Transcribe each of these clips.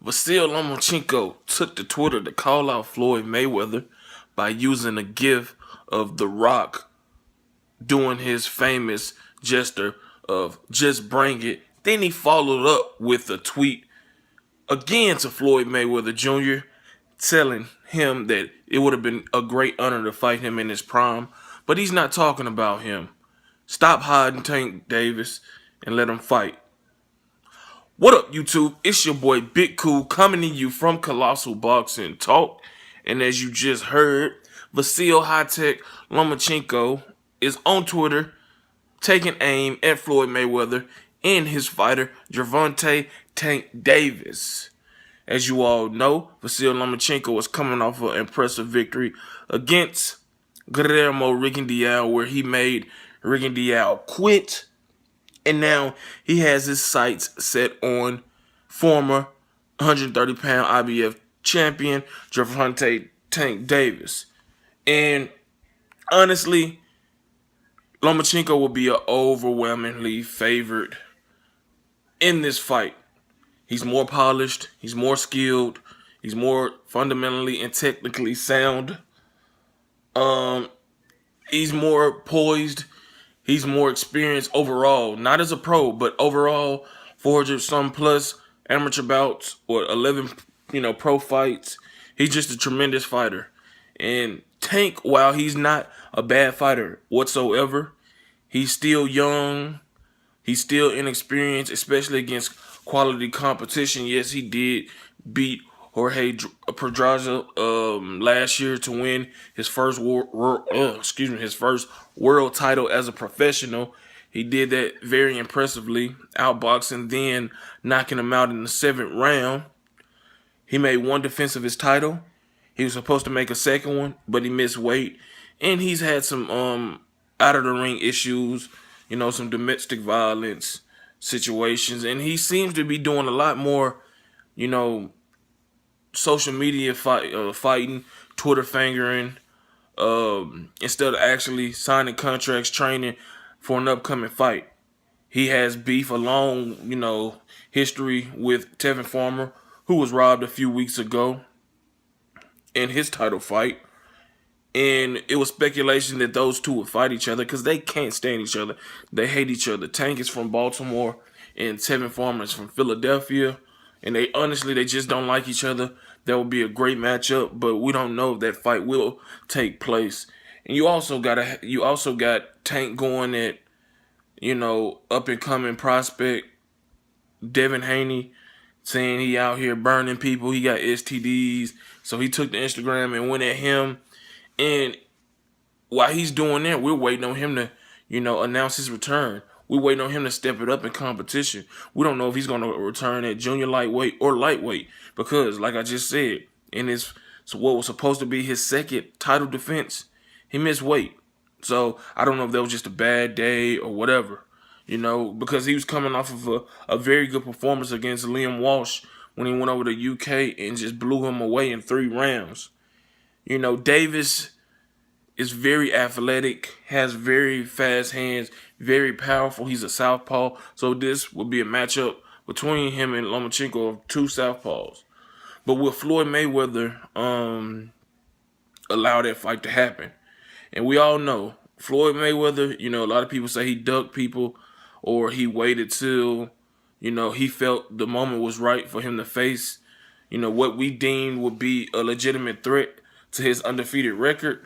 Vasyl Lomachenko took to Twitter to call out Floyd Mayweather by using a gif of The Rock doing his famous gesture of "just bring it." Then he followed up with a tweet again to Floyd Mayweather Jr., telling him that it would have been a great honor to fight him in his prime, but he's not talking about him. Stop hiding Tank Davis and let him fight. What up, YouTube? It's your boy Big Cool coming to you from Colossal Boxing Talk. And as you just heard, Vasyl Lomachenko is on Twitter taking aim at Floyd Mayweather and his fighter Gervonta Tank Davis. As you all know, Vasyl Lomachenko was coming off an impressive victory against Guillermo where he made Rigondeaux quit. And now he has his sights set on former 130-pound IBF champion Gervonta Tank Davis. And honestly, Lomachenko will be an overwhelmingly favored in this fight. He's more polished, he's more skilled, he's more fundamentally and technically sound. He's more poised. He's more experienced overall, not as a pro, but overall, 400-some plus amateur bouts or 11, pro fights. He's just a tremendous fighter. And Tank, while he's not a bad fighter whatsoever, he's still young. He's still inexperienced, especially against quality competition. Yes, he did beat Jorge Pedraza last year to win his first his first world title as a professional. He did that very impressively, outboxing, then knocking him out in the 7th round. He made one defense of his title. He was supposed to make a second one, but he missed weight. And he's had some out of the ring issues, some domestic violence situations. And he seems to be doing a lot more, social media fighting, Twitter fingering, instead of actually signing contracts, training for an upcoming fight. He has beef, a long, history with Tevin Farmer, who was robbed a few weeks ago in his title fight. And it was speculation that those two would fight each other because they can't stand each other. They hate each other. Tank is from Baltimore and Tevin Farmer is from Philadelphia. And they just don't like each other. That would be a great matchup, but we don't know if that fight will take place. And you also got Tank going at, up and coming prospect Devin Haney, saying he out here burning people. He got STDs, so he took to Instagram and went at him. And while he's doing that, we're waiting on him to, announce his return. We're waiting on him to step it up in competition. We don't know if he's going to return at junior lightweight or lightweight because, like I just said, what was supposed to be his second title defense, he missed weight. So I don't know if that was just a bad day or whatever, because he was coming off of a very good performance against Liam Walsh when he went over to UK and just blew him away in 3 rounds. Davis is very athletic, has very fast hands, very powerful. He's a southpaw, so this would be a matchup between him and Lomachenko of 2 southpaws. But will Floyd Mayweather allow that fight to happen? And we all know Floyd Mayweather, a lot of people say he ducked people or he waited till, he felt the moment was right for him to face, what we deemed would be a legitimate threat to his undefeated record.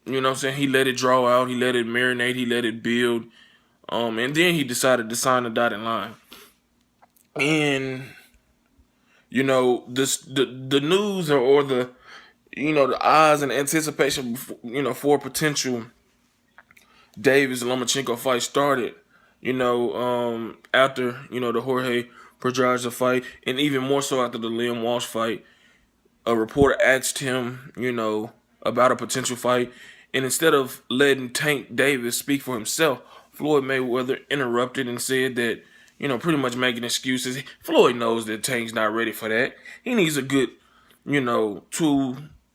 He let it draw out, he let it marinate, he let it build. And then he decided to sign the dotted line. And, the news or the, the odds and anticipation, for a potential Davis and Lomachenko fight started, after, the Jorge Pedraza fight, and even more so after the Liam Walsh fight. A reporter asked him, about a potential fight. And instead of letting Tank Davis speak for himself, Floyd Mayweather interrupted and said that, pretty much making excuses. Floyd knows that Tank's not ready for that. He needs a good, 2,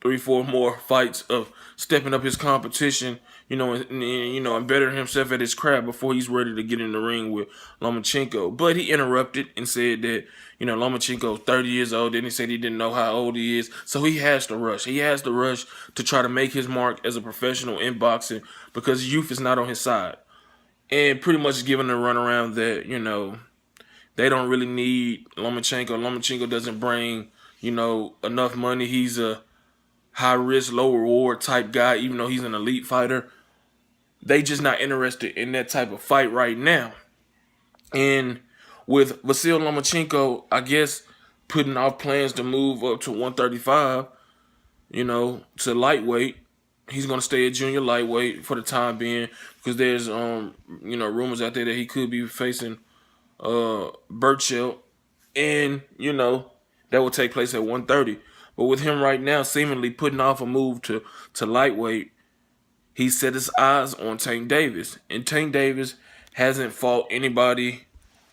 3, 4 more fights of stepping up his competition, and better himself at his craft before he's ready to get in the ring with Lomachenko. But he interrupted and said that, Lomachenko's 30 years old. Then he said he didn't know how old he is. So he has to rush. He has to rush to try to make his mark as a professional in boxing because youth is not on his side. And pretty much giving the runaround that, they don't really need Lomachenko. Lomachenko doesn't bring, enough money. He's a high risk, low reward type guy, even though he's an elite fighter. They just not interested in that type of fight right now. And with Vasyl Lomachenko, I guess putting off plans to move up to 135, to lightweight. He's gonna stay at junior lightweight for the time being because there's rumors out there that he could be facing Burchell, and that will take place at 130. But with him right now seemingly putting off a move to lightweight, he set his eyes on Tank Davis. And Tank Davis hasn't fought anybody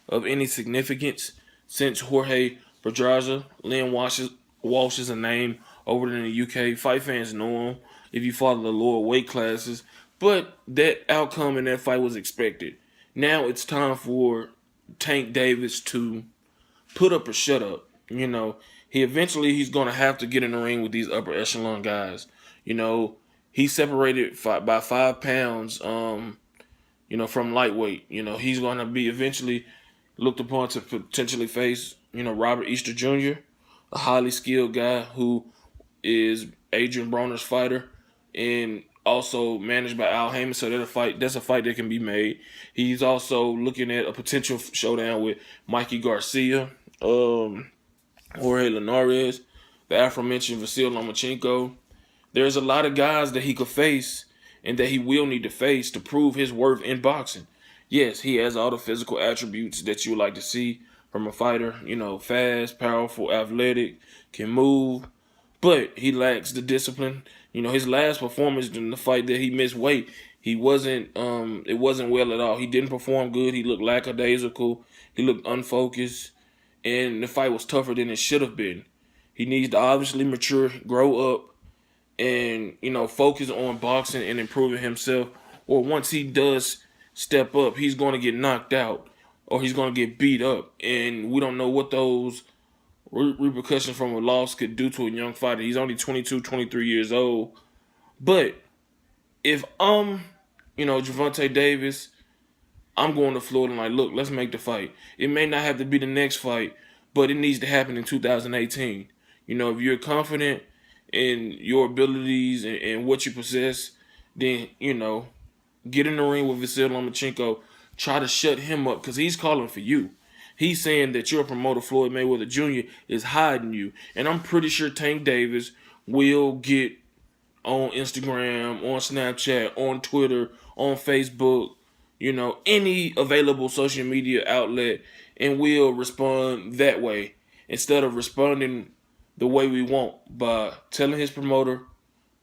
of any significance since Jorge Pedraza. Lynn Walsh is a name over in the UK. Fight fans know him if you follow the lower weight classes. But that outcome in that fight was expected. Now it's time for Tank Davis to put up or shut up. He's going to have to get in the ring with these upper echelon guys. He's separated by 5 pounds, from lightweight. He's going to be eventually looked upon to potentially face, Robert Easter Jr., a highly skilled guy who is Adrian Broner's fighter and also managed by Al Heyman. So that's a fight that can be made. He's also looking at a potential showdown with Mikey Garcia, Jorge Linares, the aforementioned Vasyl Lomachenko. There's a lot of guys that he could face and that he will need to face to prove his worth in boxing. Yes, he has all the physical attributes that you would like to see from a fighter. Fast, powerful, athletic, can move, but he lacks the discipline. His last performance in the fight that he missed weight, it wasn't well at all. He didn't perform good. He looked lackadaisical. He looked unfocused. And the fight was tougher than it should have been. He needs to obviously mature, grow up, and, focus on boxing and improving himself. Or once he does step up, he's going to get knocked out or he's going to get beat up. And we don't know what those repercussions from a loss could do to a young fighter. He's only 22, 23 years old. But if I'm, Gervonta Davis, I'm going to Floyd and look, let's make the fight. It may not have to be the next fight, but it needs to happen in 2018. If you're confident in your abilities and what you possess, then, get in the ring with Vasyl Lomachenko. Try to shut him up because he's calling for you. He's saying that your promoter, Floyd Mayweather Jr., is hiding you. And I'm pretty sure Tank Davis will get on Instagram, on Snapchat, on Twitter, on Facebook, any available social media outlet, and we'll respond that way instead of responding the way we want by telling his promoter,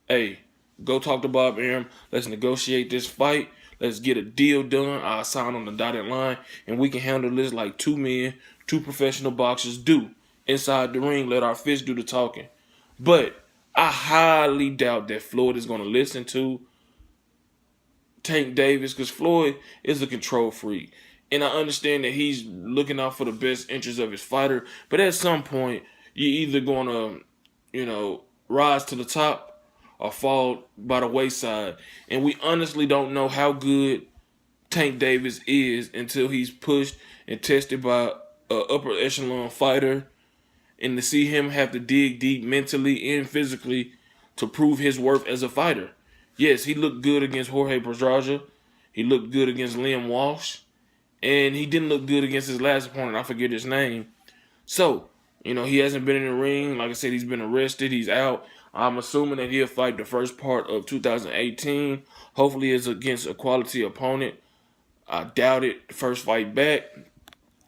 hey, go talk to Bob Arum. Let's negotiate this fight. Let's get a deal done. I'll sign on the dotted line, and we can handle this like two men, two professional boxers do inside the ring. Let our fists do the talking. But I highly doubt that Floyd is going to listen to Tank Davis because Floyd is a control freak. And I understand that he's looking out for the best interest of his fighter. But at some point, you're either going to, rise to the top or fall by the wayside. And we honestly don't know how good Tank Davis is until he's pushed and tested by an upper echelon fighter. And to see him have to dig deep mentally and physically to prove his worth as a fighter. Yes, he looked good against Jorge Pedraza. He looked good against Liam Walsh. And he didn't look good against his last opponent. I forget his name. So, he hasn't been in the ring. Like I said, he's been arrested. He's out. I'm assuming that he'll fight the first part of 2018. Hopefully it's against a quality opponent. I doubt it. First fight back.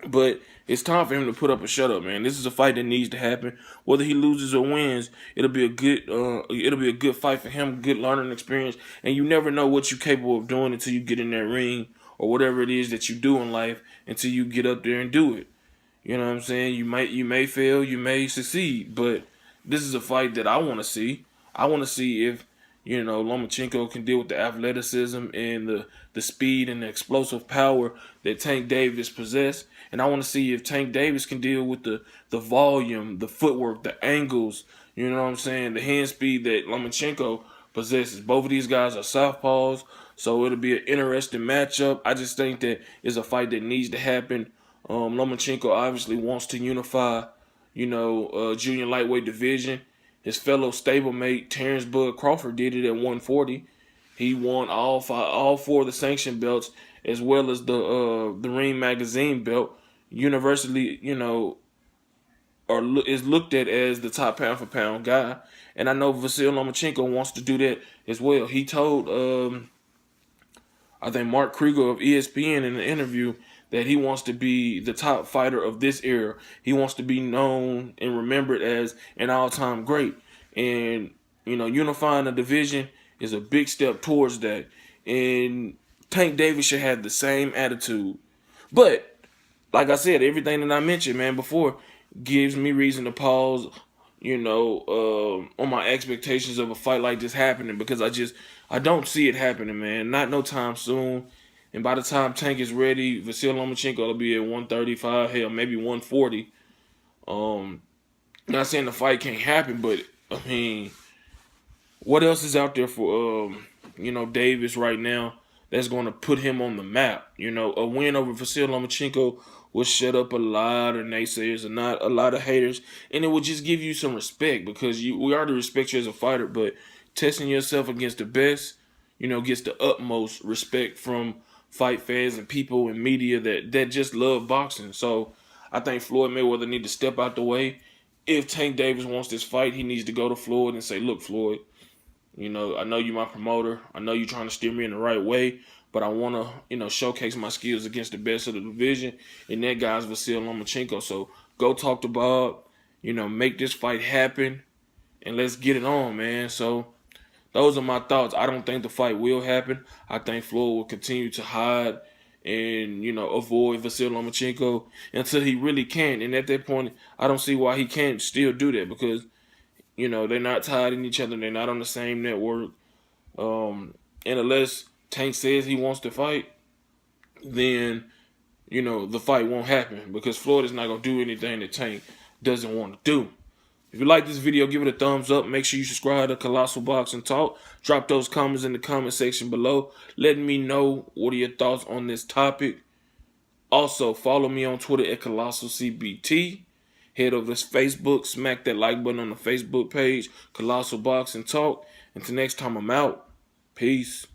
But it's time for him to put up a shut up, man. This is a fight that needs to happen. Whether he loses or wins, it'll be a good fight for him, good learning experience. And you never know what you're capable of doing until you get in that ring or whatever it is that you do in life until you get up there and do it. You know what I'm saying? You may fail, you may succeed, but this is a fight that I want to see. I want to see if, Lomachenko can deal with the athleticism and the speed and the explosive power that Tank Davis possess. And I want to see if Tank Davis can deal with the volume, the footwork, the angles, you know what I'm saying, the hand speed that Lomachenko possesses. Both of these guys are southpaws, so it'll be an interesting matchup. I just think that it's a fight that needs to happen. Lomachenko obviously wants to unify, junior lightweight division. His fellow stablemate Terrence Bud Crawford did it at 140. He won all four of the sanction belts, as well as the Ring Magazine belt. Universally, is looked at as the top pound for pound guy. And I know Vasyl Lomachenko wants to do that as well. He told I think Mark Krieger of ESPN in an interview that he wants to be the top fighter of this era. He wants to be known and remembered as an all-time great. And, unifying a division is a big step towards that. And Tank Davis should have the same attitude. But, like I said, everything that I mentioned, man, before gives me reason to pause, on my expectations of a fight like this happening, because I don't see it happening, man. Not no time soon. And by the time Tank is ready, Vasyl Lomachenko will be at 135, hell, maybe 140. Not saying the fight can't happen, but I mean, what else is out there for Davis right now that's going to put him on the map? A win over Vasyl Lomachenko will shut up a lot of naysayers and not a lot of haters, and it will just give you some respect, because we already respect you as a fighter, but testing yourself against the best, gets the utmost respect from fight fans and people in media that just love boxing. So I think Floyd Mayweather need to step out the way. If Tank Davis wants this fight, he needs to go to Floyd and say, look, Floyd, I know you're my promoter. I know you're trying to steer me in the right way, but I want to, showcase my skills against the best of the division, and that guy's Vasyl Lomachenko. So go talk to Bob, make this fight happen, and let's get it on, man. So those are my thoughts. I don't think the fight will happen. I think Floyd will continue to hide and, avoid Vasyl Lomachenko until he really can. And at that point, I don't see why he can't still do that, because, they're not tied in each other. They're not on the same network. And unless Tank says he wants to fight, then, the fight won't happen, because Floyd is not going to do anything that Tank doesn't want to do. If you like this video, give it a thumbs up. Make sure you subscribe to Colossal Boxing Talk. Drop those comments in the comment section below, letting me know what are your thoughts on this topic. Also, follow me on Twitter at ColossalCBT. Head over to Facebook, smack that like button on the Facebook page, Colossal Boxing Talk. Until next time, I'm out. Peace.